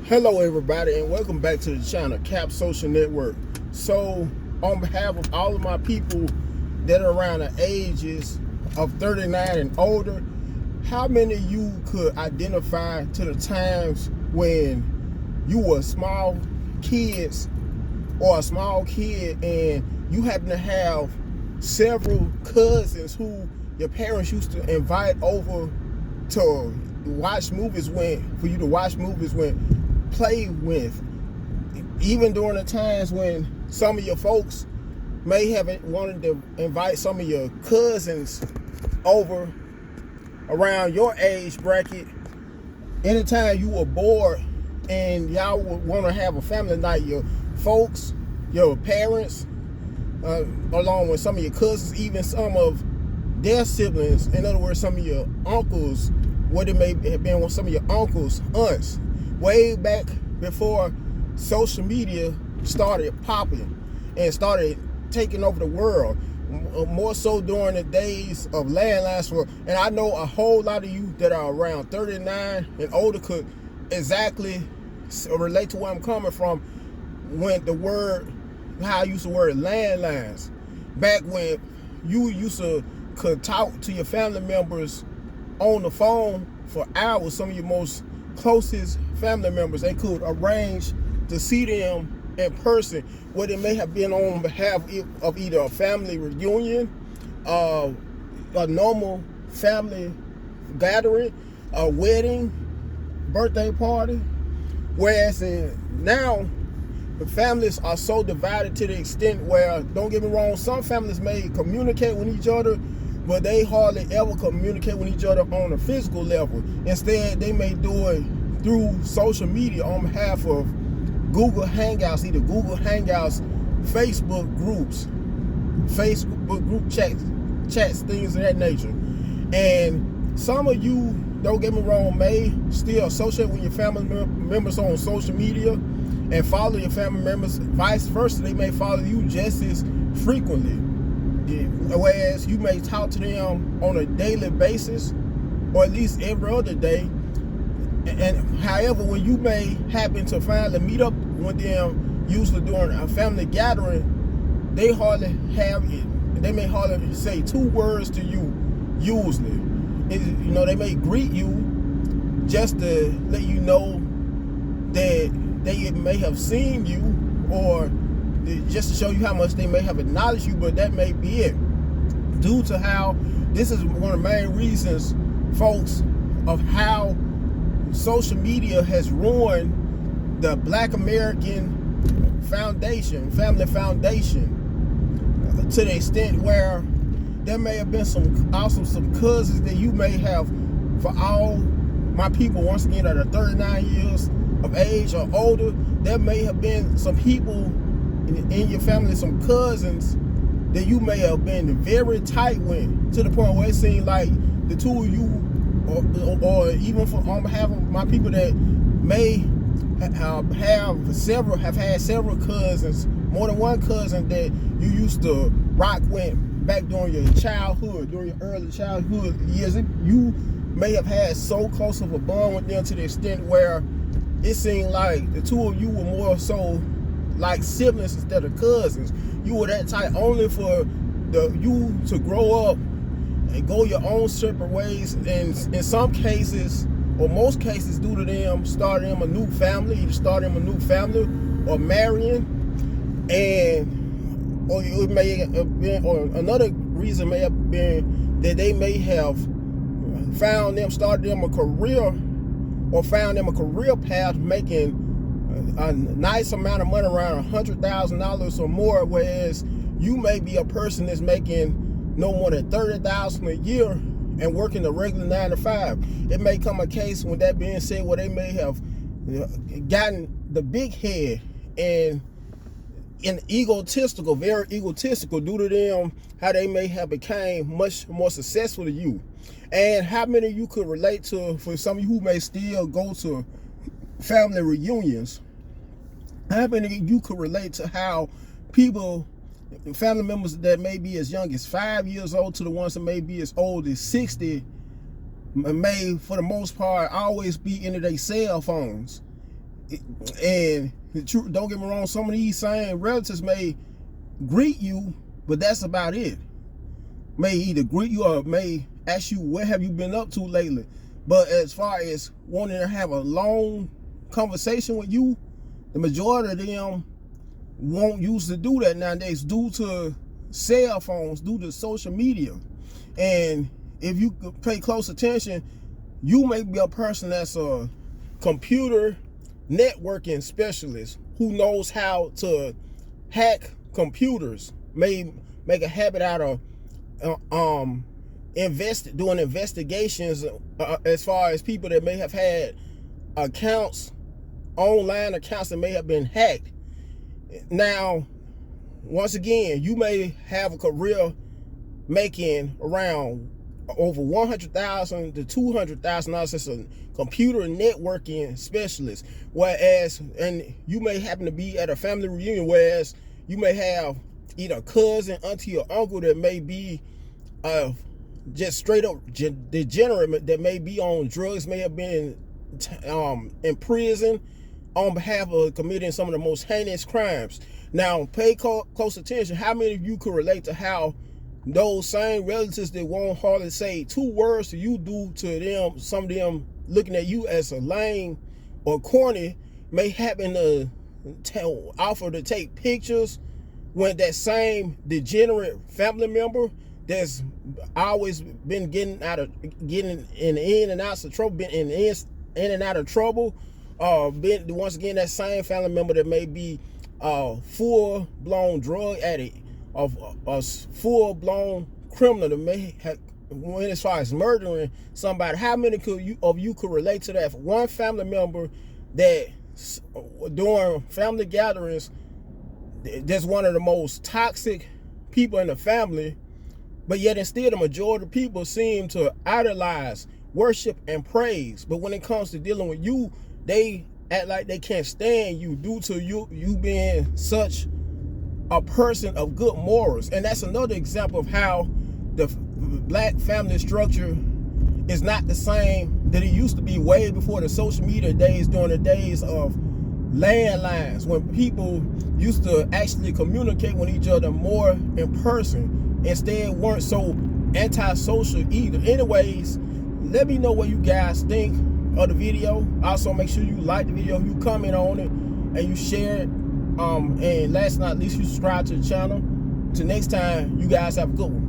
Hello everybody and welcome back to the channel Cap Social Network. So on behalf of all of my people that are around the ages of 39 and older, how many of you could identify to the times when you were small kids or a small kid and you happen to have several cousins who your parents used to invite over to watch movies when play with, even during the times when some of your folks may have wanted to invite some of your cousins over around your age bracket. Anytime you were bored and y'all would want to have a family night, your folks, your parents, along with some of your cousins, even some of their siblings, in other words, some of your uncles, what it may have been with some of your uncles, aunts, way back before social media started popping and started taking over the world, more so during the days of landlines. And I know a whole lot of you that are around 39 and older could exactly relate to where I'm coming from when how I used the word landlines. Back when you used to could talk to your family members on the phone for hours, some of your most closest family members, they could arrange to see them in person, whether it may have been on behalf of either a family reunion, a normal family gathering, a wedding, birthday party. Whereas now, the families are so divided to the extent where, don't get me wrong, some families may communicate with each other, but they hardly ever communicate with each other on a physical level. Instead, they may do it through social media on behalf of Google Hangouts, either Google Hangouts, Facebook groups, Facebook group chats, things of that nature. And some of you, don't get me wrong, may still associate with your family members on social media and follow your family members. Vice versa, they may follow you just as frequently. Whereas you may talk to them on a daily basis, or at least every other day. And however, when you may happen to finally meet up with them, usually during a family gathering, they may hardly say two words to you. Usually, they may greet you just to let you know that they may have seen you, or just to show you how much they may have acknowledged you, but that may be it. Due to how this is one of the main reasons, folks, of how social media has ruined the Black American foundation, family foundation, to the extent where there may have been some cousins that you may have, for all my people, once again, that are 39 years of age or older, there may have been some people in your family, some cousins that you may have been very tight with, to the point where it seemed like the two of you, or even on behalf of my people that may have had several cousins, more than one cousin that you used to rock with back during your childhood, during your early childhood years. You may have had so close of a bond with them to the extent where it seemed like the two of you were more so like siblings instead of cousins. You were that tight only for you to grow up and go your own separate ways, and in some cases, or most cases, due to them starting them a new family, either starting them a new family or marrying, or it may have been, or another reason may have been that they may have started them a career, or found them a career path making a nice amount of money, around $100,000 or more, whereas you may be a person that's making no more than $30,000 a year and working a regular 9 to 5. It may come a case, with that being said, where they may have gotten the big head and very egotistical, due to them how they may have became much more successful than you. And how many of you could relate to, for some of you who may still go to family reunions, how many of you could relate to how people, family members that may be as young as 5 years old to the ones that may be as old as 60, may, for the most part, always be into their cell phones. And the truth, don't get me wrong, some of these same relatives may greet you, but that's about it. May either greet you or may ask you, what have you been up to lately? But as far as wanting to have a long conversation with you, the majority of them won't use to do that nowadays due to cell phones, due to social media. And if you pay close attention, you may be a person that's a computer networking specialist who knows how to hack computers, may make a habit out of doing investigations as far as people that may have had accounts, online accounts that may have been hacked. Now, once again, you may have a career making around over $100,000 to $200,000 as a computer networking specialist, whereas, and you may happen to be at a family reunion, whereas you may have either a cousin, auntie, or uncle that may be just straight up degenerate, that may be on drugs, may have been in prison on behalf of committing some of the most heinous crimes. Now, pay close attention. How many of you could relate to how those same relatives that won't hardly say 2 words to you due to them, some of them looking at you as a lame or corny, may happen to offer to take pictures when that same degenerate family member that's always been getting in and out of trouble, been in and out of trouble, been once again that same family member that may be full-blown drug addict, of a full-blown criminal that may have went as far as murdering somebody. How many of you could relate to that? One family member that during family gatherings, that's one of the most toxic people in the family, but yet instead the majority of people seem to idolize, worship, and praise. But when it comes to dealing with you, they act like they can't stand you due to you being such a person of good morals. And that's another example of how the black family structure is not the same that it used to be way before the social media days, during the days of landlines, when people used to actually communicate with each other more in person, instead weren't so antisocial either. Anyways, let me know what you guys think of the video. Also, make sure you like the video, you comment on it, and you share it. And last but not least, you subscribe to the channel. Till next time, you guys have a good one.